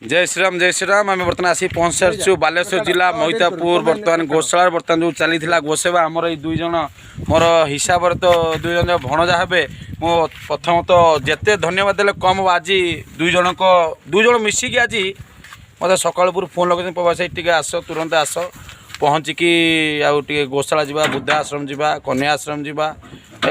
जय श्री राम आम बर्तमान आसी पहुँच सारी बालेश्वर जिला महितापुर बर्तमान गोशाला बर्तमान जो चली गोसेवा आमर ये दुई जन मोर हिसाब तो दुई जन भणजा हे मो प्रथम तो जिते धन्यवाद देले कम हो आज दुई जन मिसिकी आज मत सकाल फोन लगे पवा से आस तुरंत आस पहुँचिकी आगे गोशाला जा बुद्धा आश्रम जा कन्या आश्रम जा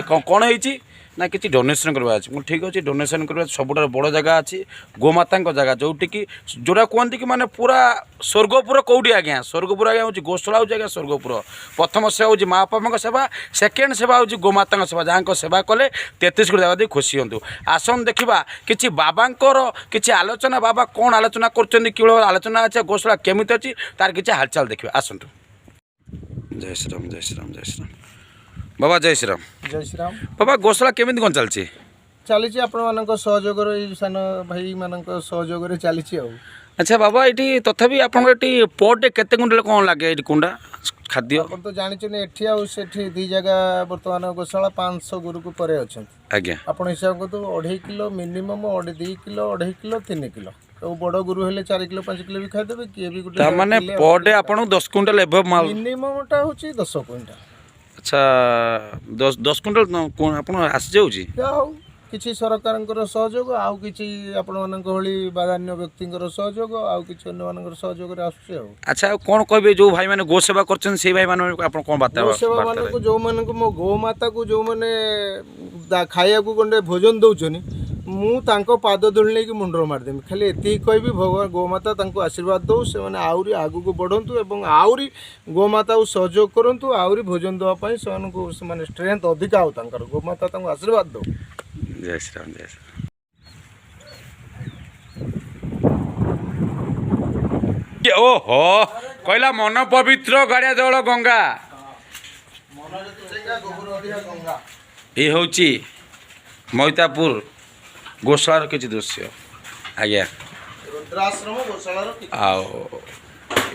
कौन है ना कि डोनेसन करवा अच्छे ठीक अच्छे डोनेसन करवा सब बड़ जगह अच्छी गोमाता जगह जोटिकी जोटा कहते कि माने पूरा स्वर्गपुर कौटी आज्ञा स्वर्गपुर आज्ञा हूँ गोशाला हूँ आज्ञा स्वर्गपुर प्रथम सेवा हूँ माँ बापा सेवा सेकेंड सेवा हूँ गोमाता सेवा जहाँ सेवा कले 33 कोटी देवा खुशी हूँ आसन देखा कि बाबांकर किसी आलोचना बाबा कौन आलोचना कर आलोचना अच्छे गोशाला केमी अच्छी तार किसी हालचाल देखिए आसतु जय श्री राम जय श्री राम जय श्री राम बाबा जय श्री राम बाबा गोशाला केमी कौन चलती चली आपण सहयोग सान भाई मान सहयोग चली। अच्छा बाबा ये तथापि आपड़ी पटे केते कुंडल कौन लगे ये कुंडा खाद्य आप तो जानी एठी आठी दी जगह बर्तमान गोशाला 500 गुरु को परे अच्छा आज्ञा आप हिसाब कर 2.5 kilo minimum 2 kilo 2.5 kilo 3 kilo तो बड़ गुरु हेले 4 किलो 5 किलो भी खाईदेवे किए भी गोटे माने पर डे आपन 10 क्विंटल एभव माल मिनिमम टा होची 10 क्विंटल। अच्छा 10 क्विंटल आपन आसी जाउची किसी सरकार सहयोग आउ कि आपण भली बाधान्य व्यक्ति सहयोग आउ कि अन्य सहयोग आसुचे। अच्छा कौन कहे जो भाई मैंने गो सेवा कर भाई मैंने कौन बात गो सेवा मान को जो मान को मो गो माता को जो मैंने खाया को गंडे भोजन दौन मु पाद धूली नहीं मुंडर मारदेमी खाली एति कहि भगवान गोमाता आशीर्वाद दो से मैंने आहरी आगू बढ़ंतु एवं आहरी गोमाता को सहयोग करूँ आहरी भोजन देवाई से स्ट्रेंथ अधिक आउ गोमाता आशीर्वाद दो। जय श्री राम जय श्री राम। ओहो कहला मन पवित्र गाड़िया जल गंगा ये हूँ महितापुर गोशालार किसी दृश्य आज्ञा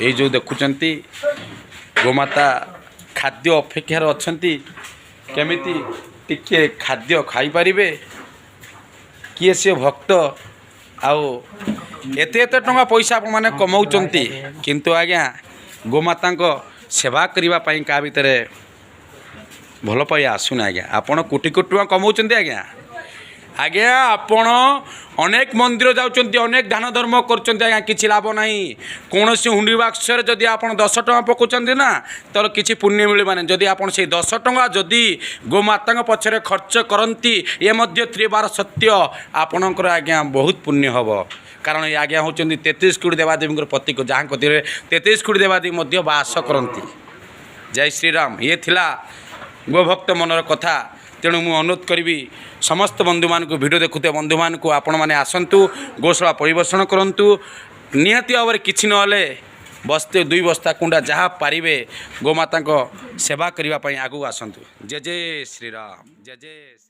ये जो देखुंट गोमाता खाद्य अपेक्षार अच्छा केमिति टिके खाद्य खाई पारिबे किए से भक्त आउ एते एते टंका पैसा आप माने कमाउचंती किंतु आज्ञा गोमाता सेवा करिबा पई का भितर भल पाई आसुना आज्ञा आपण कोटी कोटी टंका कमाउचंती आज्ञा आज्ञा आपण अनेक मंदिर जाउचंती अनेक दान धर्म करचंती आज्ञा किछि लाभ नाही कौन हुंडी बाक्सर जदि आपण 10 टंका पकाउचंती ना तर किछि पुण्य मिले माने जदि आपण से 10 टंका जदि गोमाता पछरे खर्च करंती ये मध्य त्रिबार सत्य आपणकर आज्ञा बहुत पुण्य हबो कारण ये आज्ञा होचंती 33 कोटी देवादेवी प्रतीक जहाँ कथिरे 33 कोटी देवादेवी मध्य वास करंती। जय श्री राम ये थिला गोभक्त मनर कथा तेणु मु अनुरोध करी समस्त बंधु मान को वीडियो देखुते बंधु मान को आपण मैंने आसतु गोशाला परिवेषण करूँ निहाती भाव में किसी ना बस्ते 2 बस्ता कुंडा जहाँ पारिबे गोमाता सेवा करने आगू आसतु। जय जय श्री राम जय जय।